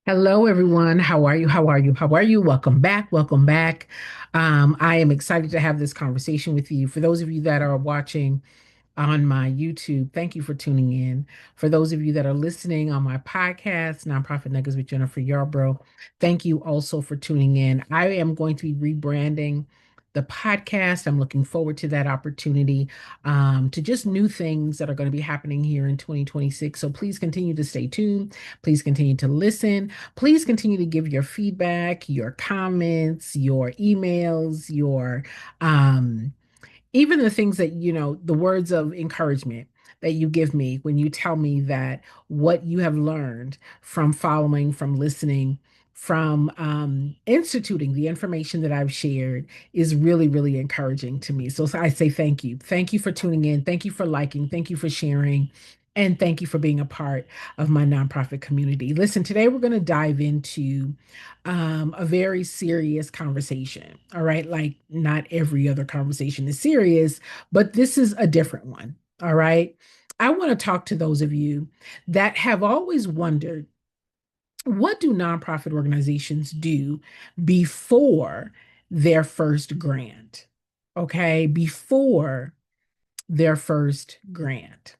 Hello, everyone. How are you? How are you? How are you? Welcome back. Welcome back. I am excited to have this conversation with you. For those of you that are watching on my YouTube, thank you for tuning in. For those of you that are listening on my podcast, Nonprofit Nuggets with Jennifer Yarbrough, thank you also for tuning in. I am going to be rebranding the podcast. I'm looking forward to that opportunity, to just new things that are going to be happening here in 2026. So please continue to stay tuned. Please continue to listen. Please continue to give your feedback, your comments, your emails, your even the things that, the words of encouragement that you give me when you tell me that what you have learned from following, from listening, from instituting the information that I've shared is really, really encouraging to me. So I say thank you. Thank you for tuning in. Thank you for liking. Thank you for sharing. And thank you for being a part of my nonprofit community. Listen, today we're going to dive into a very serious conversation. All right. Like, not every other conversation is serious, but this is a different one. All right. I want to talk to those of you that have always wondered, what do nonprofit organizations do before their first grant? Okay. Before their first grant.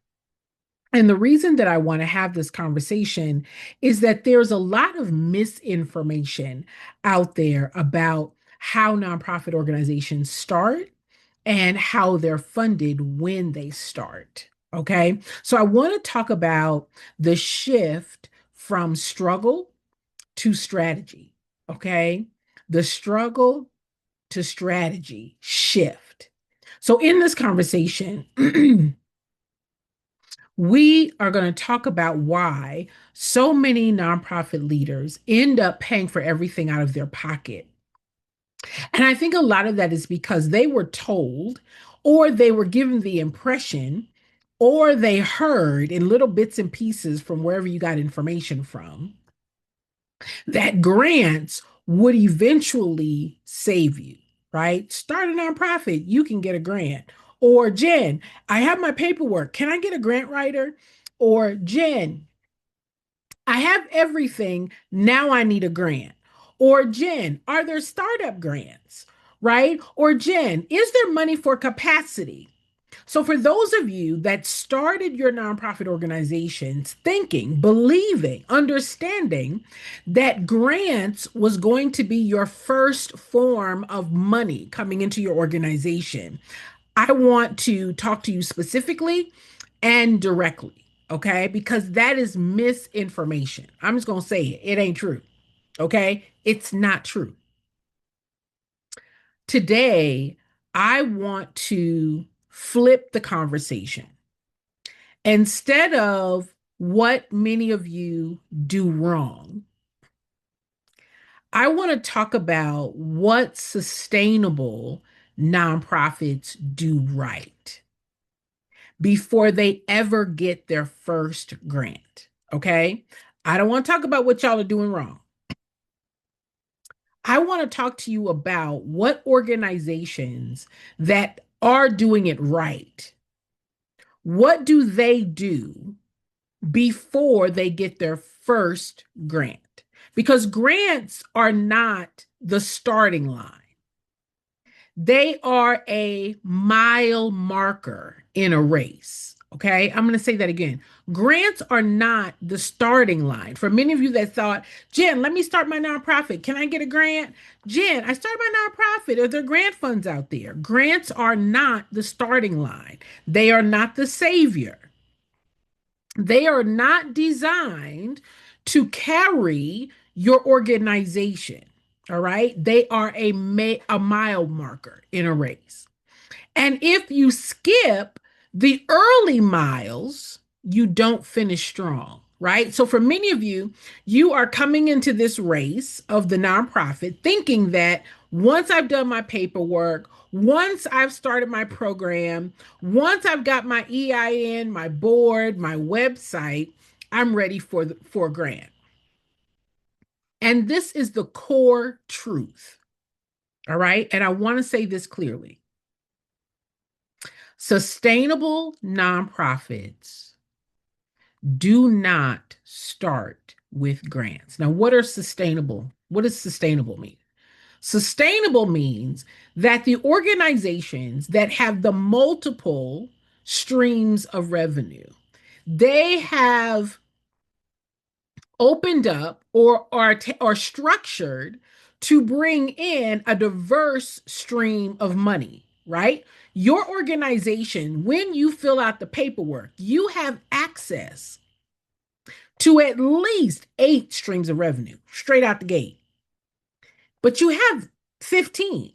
And the reason that I want to have this conversation is that there's a lot of misinformation out there about how nonprofit organizations start and how they're funded when they start. Okay. So I want to talk about the shift from struggle to strategy. Okay. The struggle to strategy shift. So in this conversation, we are going to talk about why so many nonprofit leaders end up paying for everything out of their pocket. And I think a lot of that is because they were told, or they were given the impression, or they heard in little bits and pieces from wherever you got information from, that grants would eventually save you, right? Start a nonprofit, you can get a grant. Or, Jen, I have my paperwork. Can I get a grant writer? Or, Jen, I have everything. Now I need a grant. Or, Jen, are there startup grants? Right? Or, Jen, is there money for capacity? So, for those of you that started your nonprofit organizations thinking, believing, understanding that grants was going to be your first form of money coming into your organization, I want to talk to you specifically and directly, okay? Because that is misinformation. I'm just going to say it. It ain't true, okay? It's not true. Today, I want to flip the conversation. Instead of what many of you do wrong, I want to talk about what sustainable nonprofits do right before they ever get their first grant. Okay. I don't want to talk about what y'all are doing wrong. I want to talk to you about what organizations that are doing it right, what do they do before they get their first grant? Because grants are not the starting line. They are a mile marker in a race. Okay. I'm going to say that again. Grants are not the starting line. For many of you that thought, Jen, let me start my nonprofit. Can I get a grant? Jen, I started my nonprofit. Are there grant funds out there? Grants are not the starting line. They are not the savior. They are not designed to carry your organization. All right. They are a mile marker in a race. And if you skip the early miles, you don't finish strong, right? So for many of you, you are coming into this race of the nonprofit thinking that once I've done my paperwork, once I've started my program, once I've got my EIN, my board, my website, I'm ready for a grant. And this is the core truth. All right. And I want to say this clearly. Sustainable nonprofits do not start with grants. Now, what are sustainable? What does sustainable mean? Sustainable means that the organizations that have the multiple streams of revenue, they have opened up or are structured to bring in a diverse stream of money, right? Your organization, when you fill out the paperwork, you have access to at least 8 streams of revenue straight out the gate, but you have 15,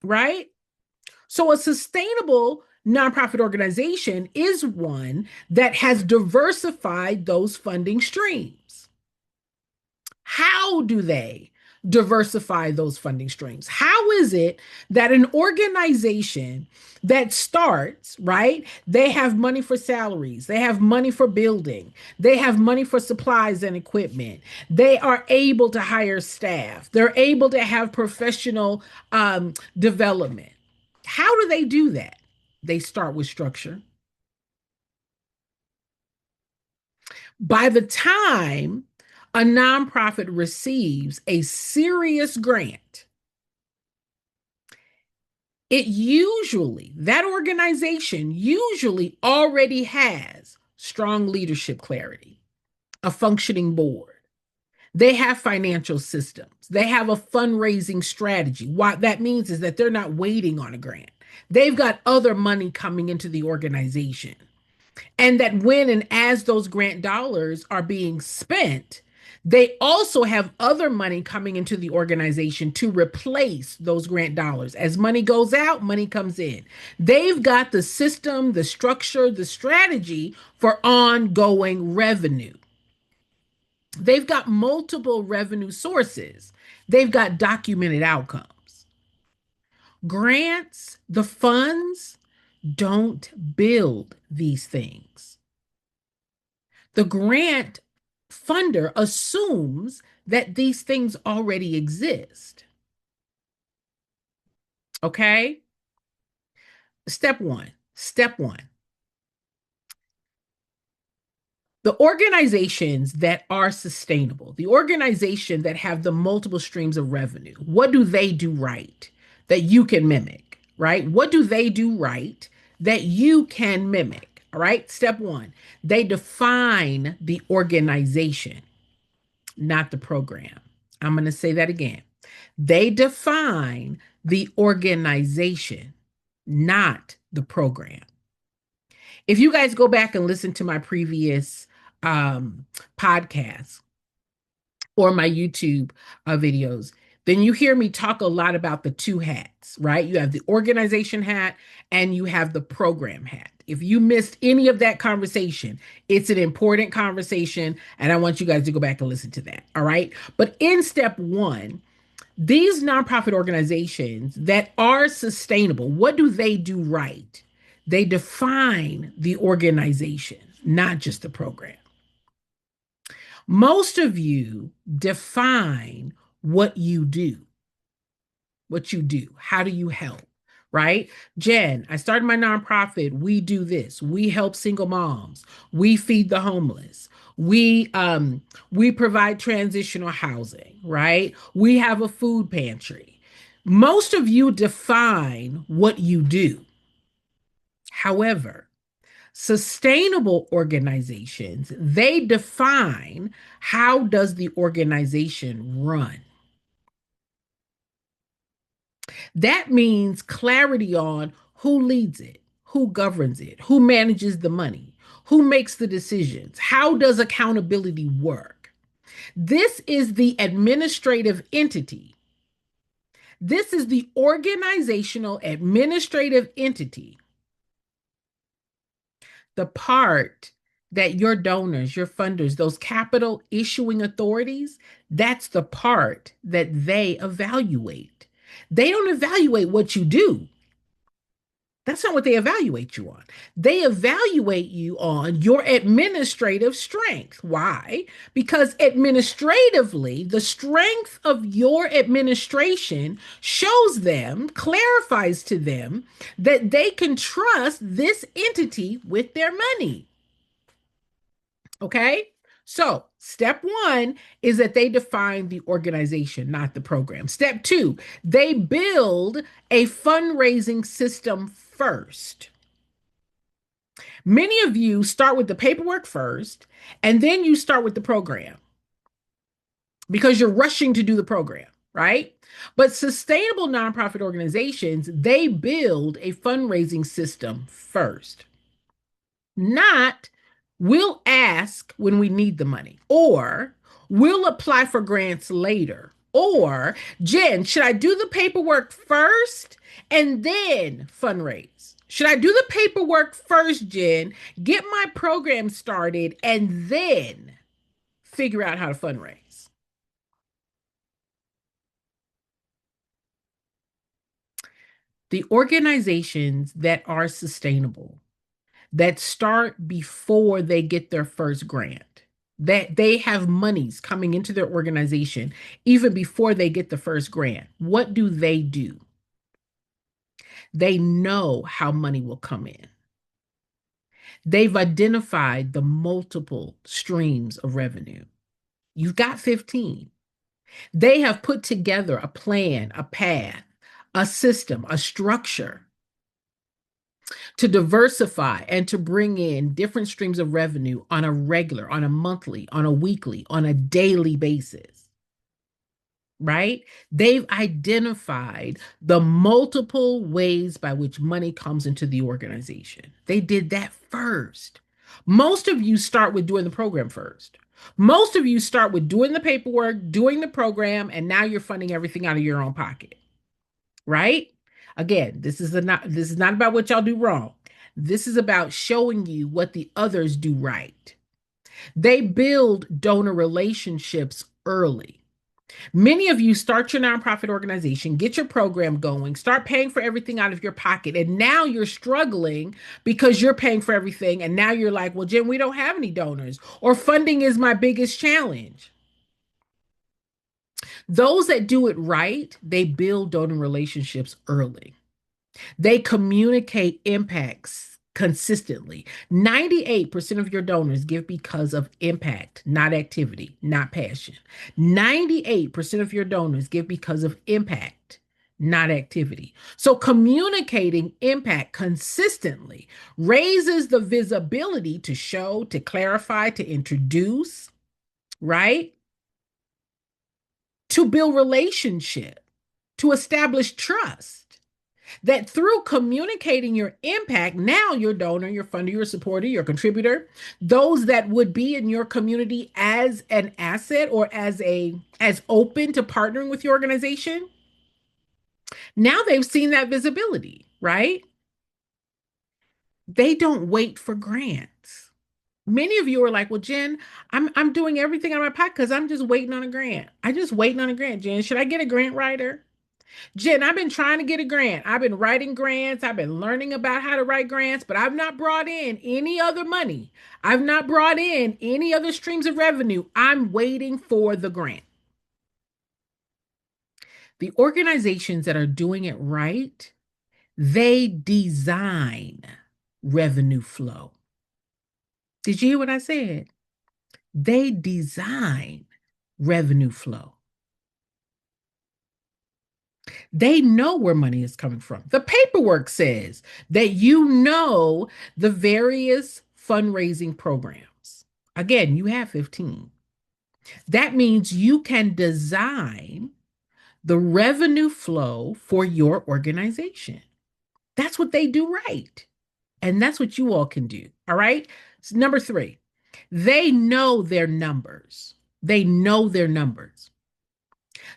right? So a sustainable nonprofit organization is one that has diversified those funding streams. How do they diversify those funding streams? How is it that an organization that starts, right? They have money for salaries, they have money for building, they have money for supplies and equipment, they are able to hire staff, they're able to have professional development. How do they do that? They start with structure. By the time a nonprofit receives a serious grant, that organization usually already has strong leadership clarity, a functioning board. They have financial systems. They have a fundraising strategy. What that means is that they're not waiting on a grant. They've got other money coming into the organization. And that when and as those grant dollars are being spent, they also have other money coming into the organization to replace those grant dollars. As money goes out, money comes in. They've got the system, the structure, the strategy for ongoing revenue. They've got multiple revenue sources. They've got documented outcomes. Grants, the funds, don't build these things. The grant funder assumes that these things already exist. Okay? Step one. Step one. The organizations that are sustainable, the organization that have the multiple streams of revenue, what do they do right that you can mimic, right? What do they do right that you can mimic? All right. Step one, they define the organization, not the program. I'm going to say that again. They define the organization, not the program. If you guys go back and listen to my previous podcasts or my YouTube videos, then you hear me talk a lot about the two hats, right? You have the organization hat and you have the program hat. If you missed any of that conversation, it's an important conversation, and I want you guys to go back and listen to that. All right. But in step one, these nonprofit organizations that are sustainable, what do they do right? They define the organization, not just the program. Most of you define what you do. What you do. How do you help? Right? Jen, I started my nonprofit. We do this. We help single moms. We feed the homeless. We provide transitional housing, right? We have a food pantry. Most of you define what you do. However, sustainable organizations, they define how does the organization run. That means clarity on who leads it, who governs it, who manages the money, who makes the decisions, how does accountability work. This is the administrative entity. This is the organizational administrative entity, the part that your donors, your funders, those capital issuing authorities, that's the part that they evaluate. They don't evaluate what you do. That's not what they evaluate you on. They evaluate you on your administrative strength. Why? Because administratively, the strength of your administration shows them, clarifies to them that they can trust this entity with their money. Okay? So, step one is that they define the organization, not the program. Step two, they build a fundraising system first. Many of you start with the paperwork first, and then you start with the program because you're rushing to do the program, right? But sustainable nonprofit organizations, they build a fundraising system first. Not, we'll ask when we need the money, or we'll apply for grants later. Or, Jen, should I do the paperwork first and then fundraise? Should I do the paperwork first, Jen, get my program started, and then figure out how to fundraise? The organizations that are sustainable, that start before they get their first grant, that they have monies coming into their organization even before they get the first grant. What do? They know how money will come in. They've identified the multiple streams of revenue. You've got 15. They have put together a plan, a path, a system, a structure to diversify and to bring in different streams of revenue on a regular, on a monthly, on a weekly, on a daily basis, right? They've identified the multiple ways by which money comes into the organization. They did that first. Most of you start with doing the program first. Most of you start with doing the paperwork, doing the program, and now you're funding everything out of your own pocket, right? Again, this is not about what y'all do wrong. This is about showing you what the others do right. They build donor relationships early. Many of you start your nonprofit organization, get your program going, start paying for everything out of your pocket, and now you're struggling because you're paying for everything. And now you're like, well, Jim, we don't have any donors, or funding is my biggest challenge. Those that do it right, they build donor relationships early. They communicate impacts consistently. 98% of your donors give because of impact, not activity, not passion. 98% of your donors give because of impact, not activity. So communicating impact consistently raises the visibility to show, to clarify, to introduce, right? To build relationship, to establish trust. That through communicating your impact, now your donor, your funder, your supporter, your contributor, those that would be in your community as an asset or as open to partnering with your organization, now they've seen that visibility, right? They don't wait for grants. Many of you are like, well, Jen, I'm doing everything on my pocket because I'm just waiting on a grant. I just waiting on a grant, Jen. Should I get a grant writer? Jen, I've been trying to get a grant. I've been writing grants. I've been learning about how to write grants, but I've not brought in any other money. I've not brought in any other streams of revenue. I'm waiting for the grant. The organizations that are doing it right, they design revenue flow. Did you hear what I said? They design revenue flow. They know where money is coming from. The paperwork says that you know the various fundraising programs. Again, you have 15. That means you can design the revenue flow for your organization. That's what they do right. And that's what you all can do. All right. So number three, they know their numbers. They know their numbers.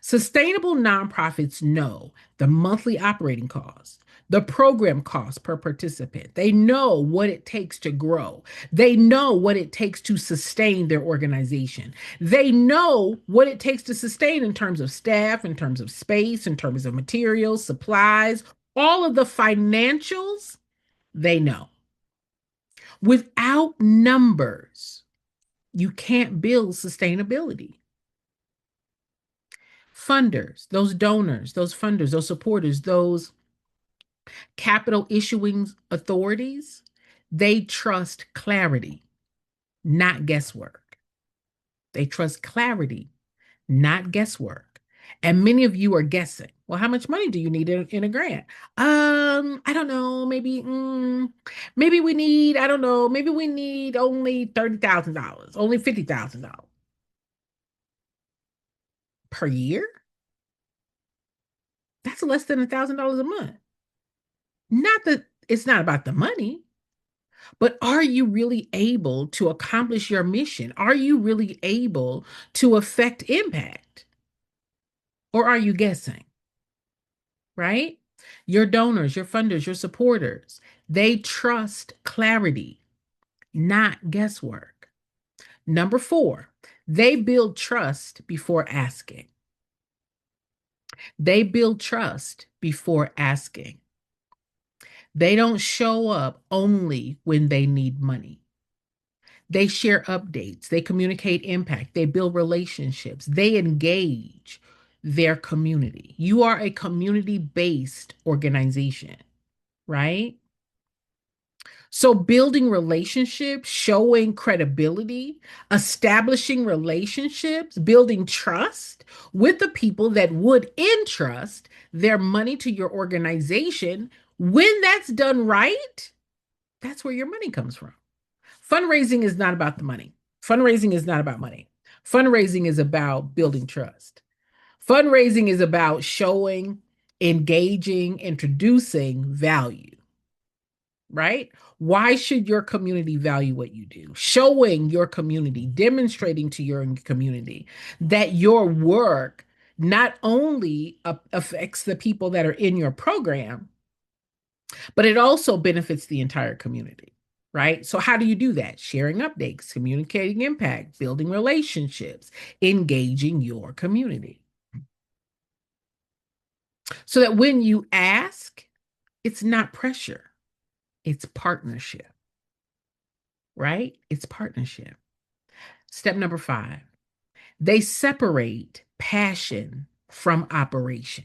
Sustainable nonprofits know the monthly operating costs, the program costs per participant. They know what it takes to grow. They know what it takes to sustain their organization. They know what it takes to sustain in terms of staff, in terms of space, in terms of materials, supplies, all of the financials, they know. Without numbers, you can't build sustainability. Funders, those donors, those funders, those supporters, those capital issuing authorities, they trust clarity, not guesswork. They trust clarity, not guesswork. And many of you are guessing. Well, how much money do you need in a grant? I don't know. Maybe we need, I don't know, maybe we need only $30,000, only $50,000 per year. That's less than $1,000 a month. Not that it's not about the money, but are you really able to accomplish your mission? Are you really able to affect impact? Or are you guessing, right? Your donors, your funders, your supporters, they trust clarity, not guesswork. Number four, they build trust before asking. They build trust before asking. They don't show up only when they need money. They share updates, they communicate impact, they build relationships, they engage their community. You are a community based organization, right? So, building relationships, showing credibility, establishing relationships, building trust with the people that would entrust their money to your organization. When that's done right, that's where your money comes from. Fundraising is not about the money. Fundraising is not about money. Fundraising is about building trust. Fundraising is about showing, engaging, introducing value, right? Why should your community value what you do? Showing your community, demonstrating to your community that your work not only affects the people that are in your program, but it also benefits the entire community, right? So, how do you do that? Sharing updates, communicating impact, building relationships, engaging your community. So that when you ask, it's not pressure, it's partnership, right? It's partnership. Step number five, they separate passion from operation.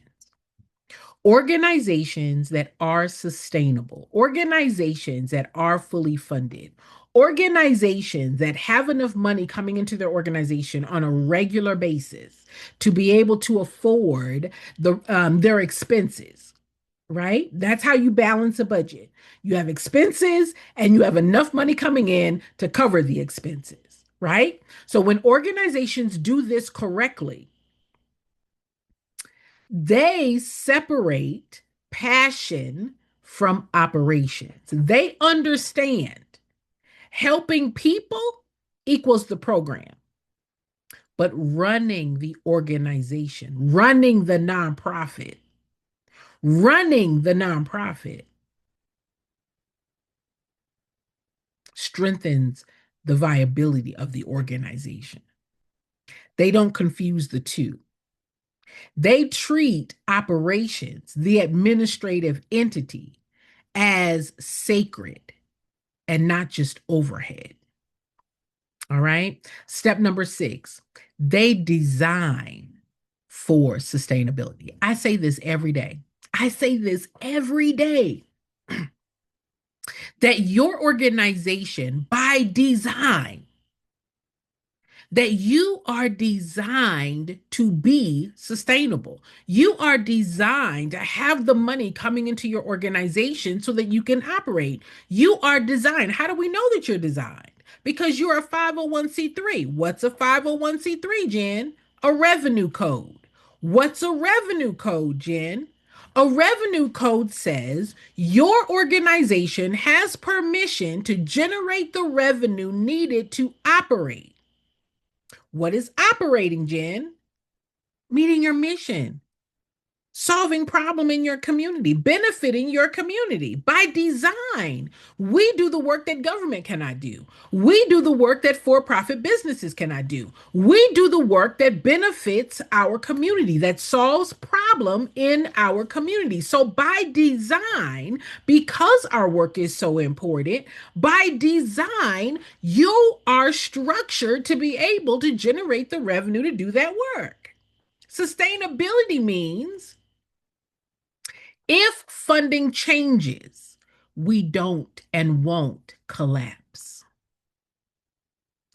Organizations that are sustainable, organizations that are fully funded, organizations that have enough money coming into their organization on a regular basis to be able to afford their expenses, right? That's how you balance a budget. You have expenses and you have enough money coming in to cover the expenses, right? So when organizations do this correctly, they separate passion from operations. They understand helping people equals the program, but running the organization, running the nonprofit strengthens the viability of the organization. They don't confuse the two. They treat operations, the administrative entity, as sacred and not just overhead. All right. Step number six, they design for sustainability. I say this every day. I say this every day that your organization, by design, that you are designed to be sustainable. You are designed to have the money coming into your organization so that you can operate. You are designed. How do we know that you're designed? Because you're a 501c3. What's a 501c3, Jen? A revenue code. What's a revenue code, Jen? A revenue code says your organization has permission to generate the revenue needed to operate. What is operating, Jen? Meeting your mission, solving problem in your community, benefiting your community by design. We do the work that government cannot do. We do the work that for-profit businesses cannot do. We do the work that benefits our community, that solves problem in our community. So by design, because our work is so important, by design, you are structured to be able to generate the revenue to do that work. Sustainability means if funding changes, we don't and won't collapse.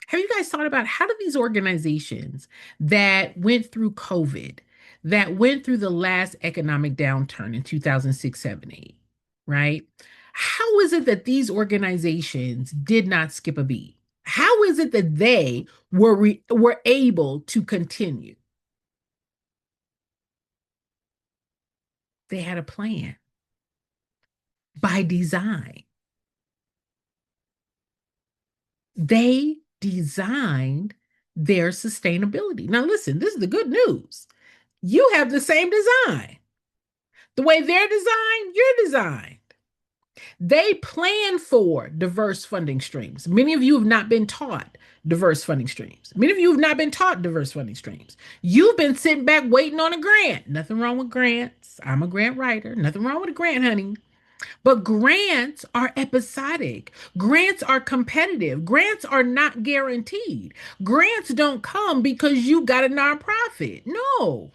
Have you guys thought about how do these organizations that went through COVID, that went through the last economic downturn in 2006, 7, 8, right? How is it that these organizations did not skip a beat? How is it that they were able to continue? They had a plan by design. They designed their sustainability. Now, listen, this is the good news. You have the same design. The way they're designed, you're designed. They plan for diverse funding streams. Many of you have not been taught diverse funding streams. Many of you have not been taught diverse funding streams. You've been sitting back waiting on a grant. Nothing wrong with grants. I'm a grant writer. Nothing wrong with a grant, honey. But grants are episodic. Grants are competitive. Grants are not guaranteed. Grants don't come because you got a nonprofit. No.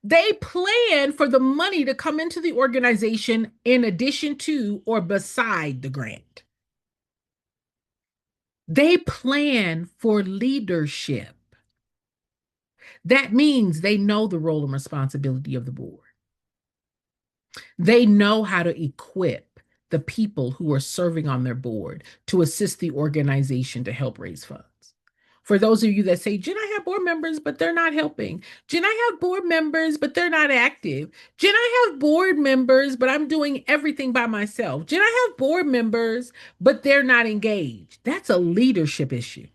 They plan for the money to come into the organization in addition to or beside the grant. They plan for leadership. That means they know the role and responsibility of the board. They know how to equip the people who are serving on their board to assist the organization to help raise funds. For those of you that say, Jen, I have board members, but they're not helping. Jen, I have board members, but they're not active. Jen, I have board members, but I'm doing everything by myself. Jen, I have board members, but they're not engaged. That's a leadership issue.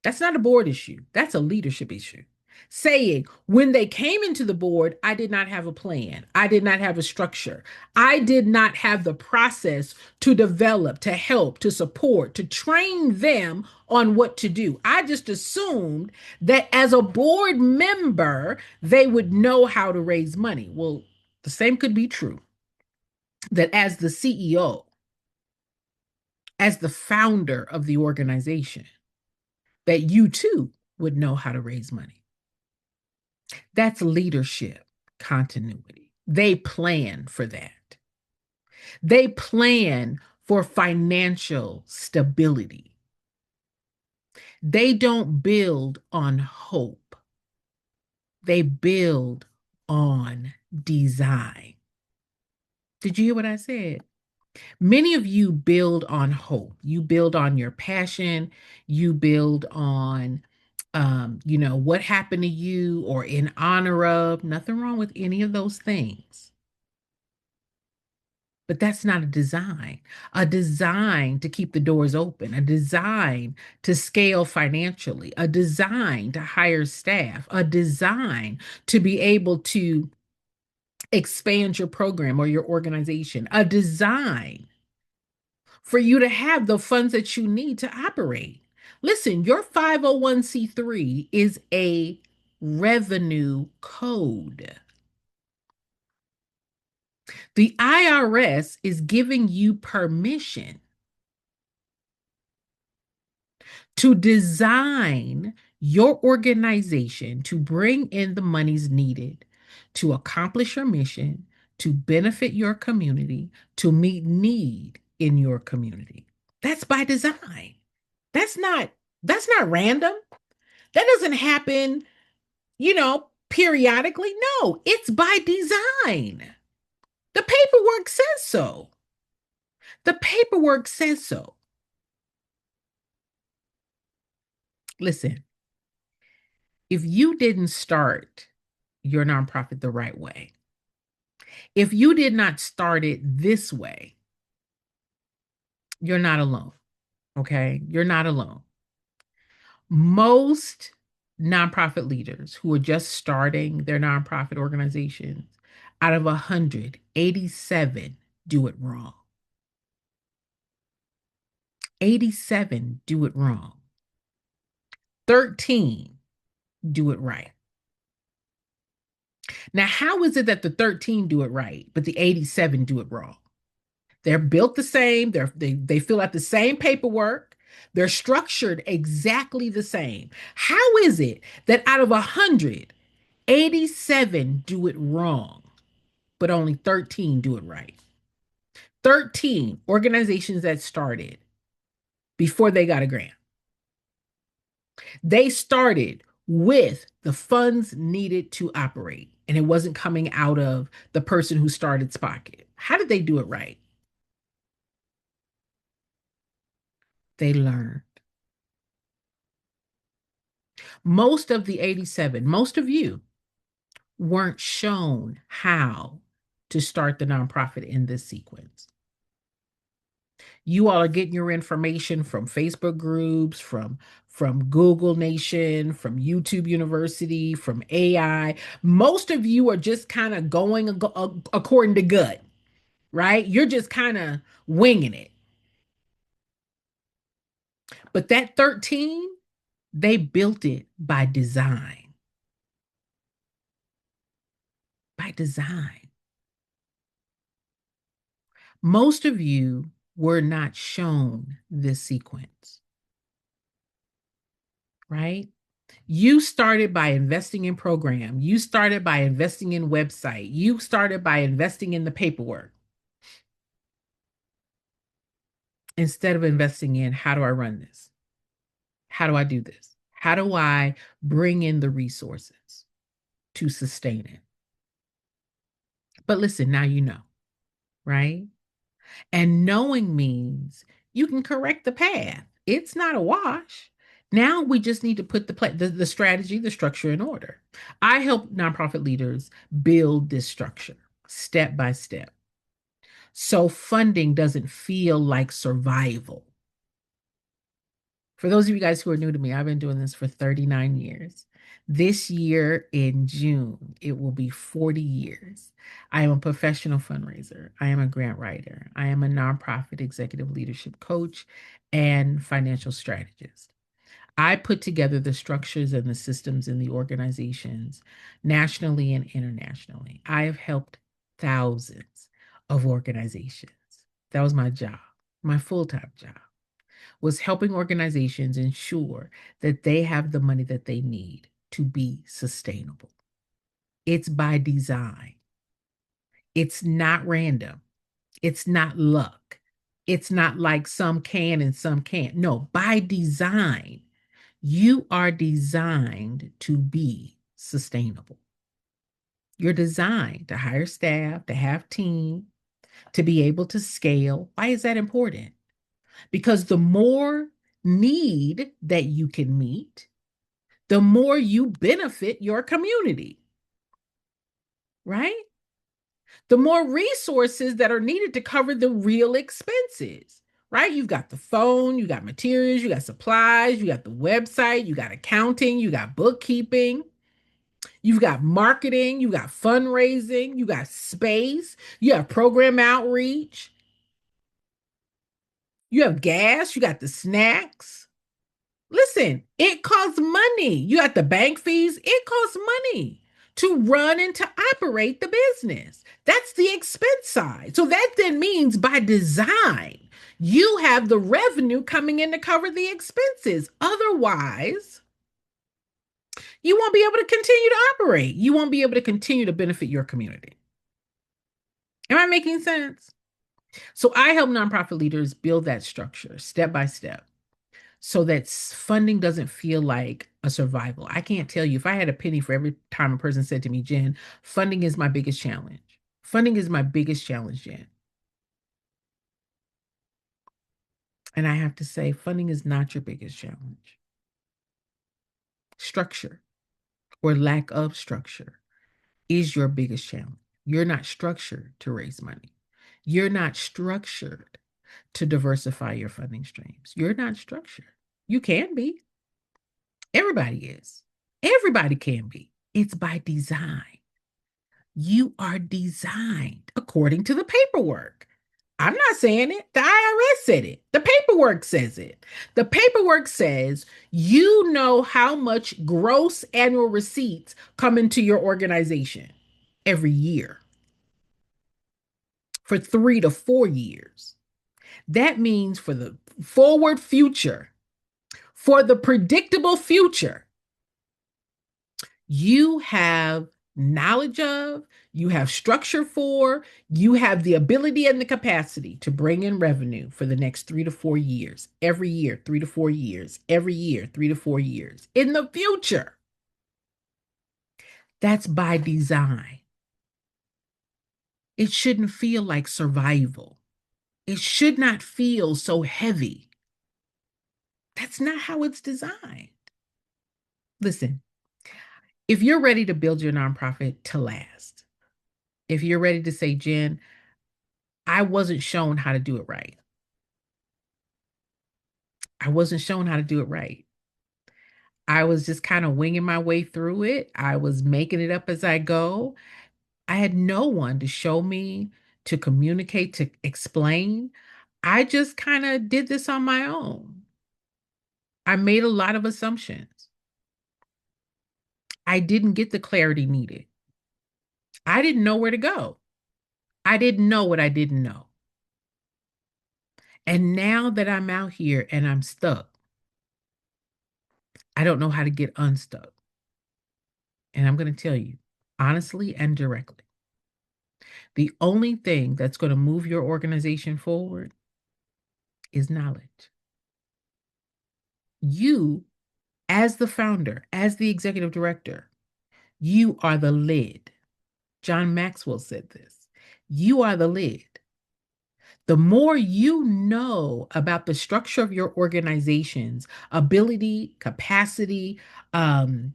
That's not a board issue. That's a leadership issue. Saying, when they came into the board, I did not have a plan. I did not have a structure. I did not have the process to develop, to help, to support, to train them on what to do. I just assumed that as a board member, they would know how to raise money. Well, the same could be true that as the CEO, as the founder of the organization, that you too would know how to raise money. That's leadership continuity. They plan for that. They plan for financial stability. They don't build on hope. They build on design. Did you hear what I said? Many of you build on hope. You build on your passion. You build on, what happened to you or in honor of. Nothing wrong with any of those things. But that's not a design. A design to keep the doors open, a design to scale financially, a design to hire staff, a design to be able to expand your program or your organization, a design for you to have the funds that you need to operate. Listen, your 501c3 is a revenue code. The IRS is giving you permission to design your organization to bring in the monies needed to accomplish your mission, to benefit your community, to meet need in your community. That's by design. That's not that's not random. That doesn't happen, periodically. No, it's by design. The paperwork says so. The paperwork says so. Listen, if you didn't start your nonprofit the right way, if you did not start it this way, you're not alone. Okay? You're not alone. Most nonprofit leaders who are just starting their nonprofit organizations, out of 187 do it wrong. 87 do it wrong. 13 do it right. Now, how is it that the 13 do it right, but the 87 do it wrong? They're built the same. They fill out the same paperwork. They're structured exactly the same. How is it that out of 100, 87 do it wrong, but only 13 do it right? 13 organizations that started before they got a grant. They started with the funds needed to operate, and it wasn't coming out of the person who started's pocket. How did they do it right? They learned. Most of the 87, most of you weren't shown how to start the nonprofit in this sequence. You all are getting your information from Facebook groups, from Google Nation, from YouTube University, from AI. Most of you are just kind of going according to gut, right? You're just kind of winging it. But that 13, they built it by design. By design. Most of you were not shown this sequence, right? You started by investing in program. You started by investing in website. You started by investing in the paperwork instead of investing in how do I run this? How do I do this? How do I bring in the resources to sustain it? But listen, now you know, right? And knowing means you can correct the path. It's not a wash. Now we just need to put the strategy, the structure in order. I help nonprofit leaders build this structure step by step. So funding doesn't feel like survival. For those of you guys who are new to me, I've been doing this for 39 years. This year in June, it will be 40 years. I am a professional fundraiser. I am a grant writer. I am a nonprofit executive leadership coach and financial strategist. I put together the structures and the systems in the organizations nationally and internationally. I have helped thousands of organizations. That was my job, my full-time job was helping organizations ensure that they have the money that they need to be sustainable. It's by design. It's not random. It's not luck. It's not like some can and some can't. No, by design, you are designed to be sustainable. You're designed to hire staff, to have team, to be able to scale. Why is that important? Because the more need that you can meet, the more you benefit your community, right? The more resources that are needed to cover the real expenses, right? You've got the phone, you got materials, you got supplies, you got the website, you got accounting, you got bookkeeping, you've got marketing, you got fundraising, you got space, you have program outreach, you have gas, you got the snacks. Listen, it costs money. You got the bank fees, it costs money to run and to operate the business. That's the expense side. So that then means by design, you have the revenue coming in to cover the expenses. Otherwise, you won't be able to continue to operate. You won't be able to continue to benefit your community. Am I making sense? So I help nonprofit leaders build that structure step by step so that funding doesn't feel like a survival. I can't tell you if I had a penny for every time a person said to me, Jen, funding is my biggest challenge. Funding is my biggest challenge, Jen. And I have to say, funding is not your biggest challenge. Structure or lack of structure is your biggest challenge. You're not structured to raise money. You're not structured to diversify your funding streams. You're not structured. You can be. Everybody is. Everybody can be. It's by design. You are designed according to the paperwork. I'm not saying it. The IRS said it. The paperwork says it. The paperwork says you know how much gross annual receipts come into your organization every year for 3 to 4 years. That means for the forward future, for the predictable future, you have knowledge of, you have structure for, you have the ability and the capacity to bring in revenue for the next 3 to 4 years, every year, 3 to 4 years, every year, 3 to 4 years in the future. That's by design. It shouldn't feel like survival. It should not feel so heavy. That's not how it's designed. Listen, if you're ready to build your nonprofit to last, if you're ready to say, Jen, I wasn't shown how to do it right. I wasn't shown how to do it right. I was just kind of winging my way through it. I was making it up as I go. I had no one to show me, to communicate, to explain. I just kind of did this on my own. I made a lot of assumptions. I didn't get the clarity needed. I didn't know where to go. I didn't know what I didn't know. And now that I'm out here and I'm stuck, I don't know how to get unstuck. And I'm going to tell you honestly and directly, the only thing that's going to move your organization forward is knowledge. You, as the founder, as the executive director, you are the lid. John Maxwell said this. You are the lid. The more you know about the structure of your organization's ability, capacity, um,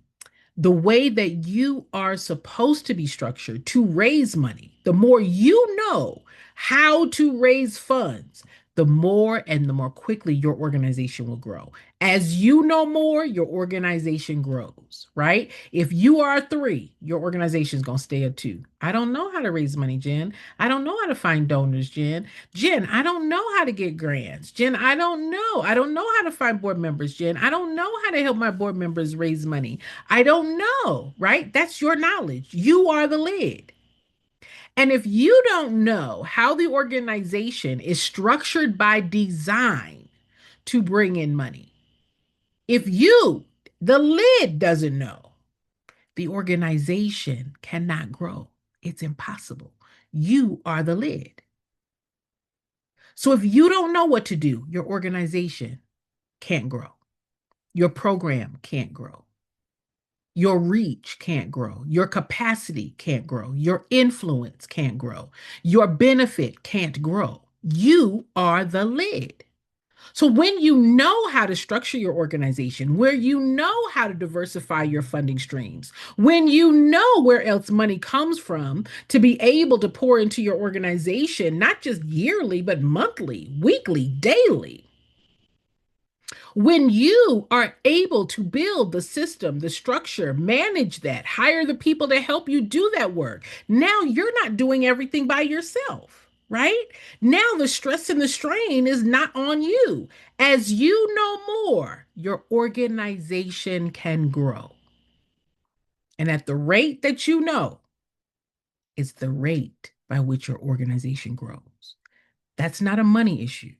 the way that you are supposed to be structured to raise money, the more you know how to raise funds, the more quickly your organization will grow. As you know more, your organization grows, right? If you are a three, your organization is going to stay a two. I don't know how to raise money, Jen. I don't know how to find donors, Jen. Jen, I don't know how to get grants. Jen, I don't know. I don't know how to find board members, Jen. I don't know how to help my board members raise money. I don't know, right? That's your knowledge. You are the lid. And if you don't know how the organization is structured by design to bring in money, if you, the lid, doesn't know, the organization cannot grow. It's impossible. You are the lid. So if you don't know what to do, your organization can't grow. Your program can't grow. Your reach can't grow. Your capacity can't grow. Your influence can't grow. Your benefit can't grow. You are the lid. So when you know how to structure your organization, where you know how to diversify your funding streams, when you know where else money comes from to be able to pour into your organization, not just yearly, but monthly, weekly, daily, when you are able to build the system, the structure, manage that, hire the people to help you do that work, now you're not doing everything by yourself, right? Now the stress and the strain is not on you. As you know more, your organization can grow. And at the rate that you know, is the rate by which your organization grows. That's not a money issue.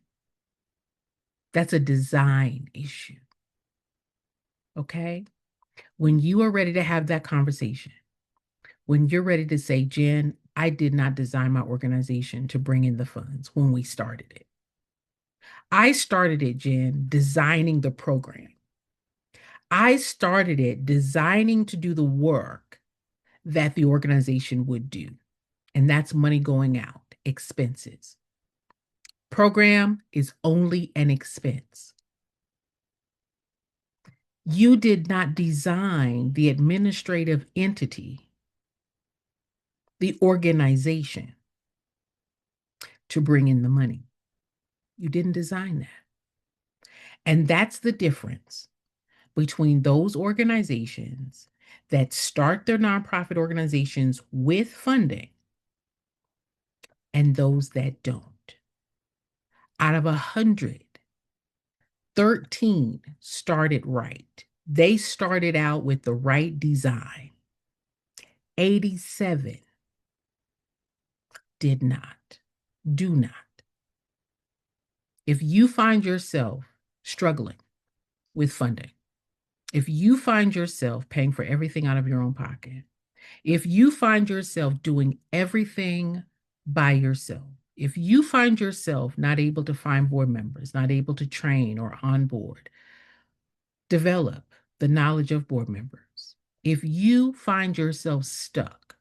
That's a design issue. Okay? When you are ready to have that conversation, when you're ready to say, Jen, I did not design my organization to bring in the funds when we started it. I started it, Jen, designing the program. I started it designing to do the work that the organization would do. And that's money going out, expenses. Program is only an expense. You did not design the administrative entity, the organization, to bring in the money. You didn't design that. And that's the difference between those organizations that start their nonprofit organizations with funding and those that don't. Out of 100, 13 started right. They started out with the right design. 87 did not, do not. If you find yourself struggling with funding, if you find yourself paying for everything out of your own pocket, If you find yourself doing everything by yourself, if you find yourself not able to find board members, not able to train or onboard, develop the knowledge of board members. If you find yourself stuck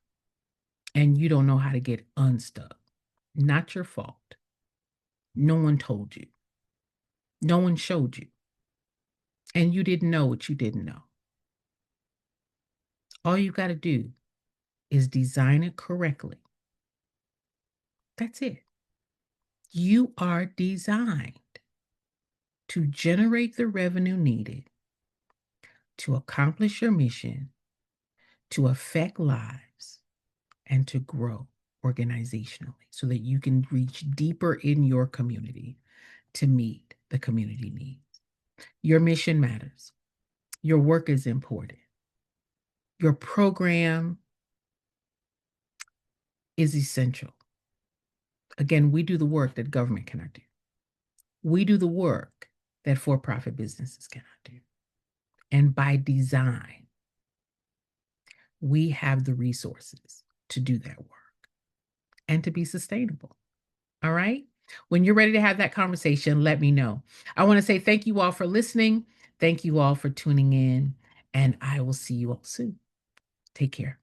and you don't know how to get unstuck, not your fault. No one told you. No one showed you. And you didn't know what you didn't know. All you got to do is design it correctly. That's it. You are designed to generate the revenue needed to accomplish your mission, to affect lives, and to grow organizationally so that you can reach deeper in your community to meet the community needs. Your mission matters. Your work is important. Your program is essential. Again, we do the work that government cannot do. We do the work that for-profit businesses cannot do. And by design, we have the resources to do that work and to be sustainable. All right? When you're ready to have that conversation, let me know. I want to say thank you all for listening. Thank you all for tuning in, and I will see you all soon. Take care.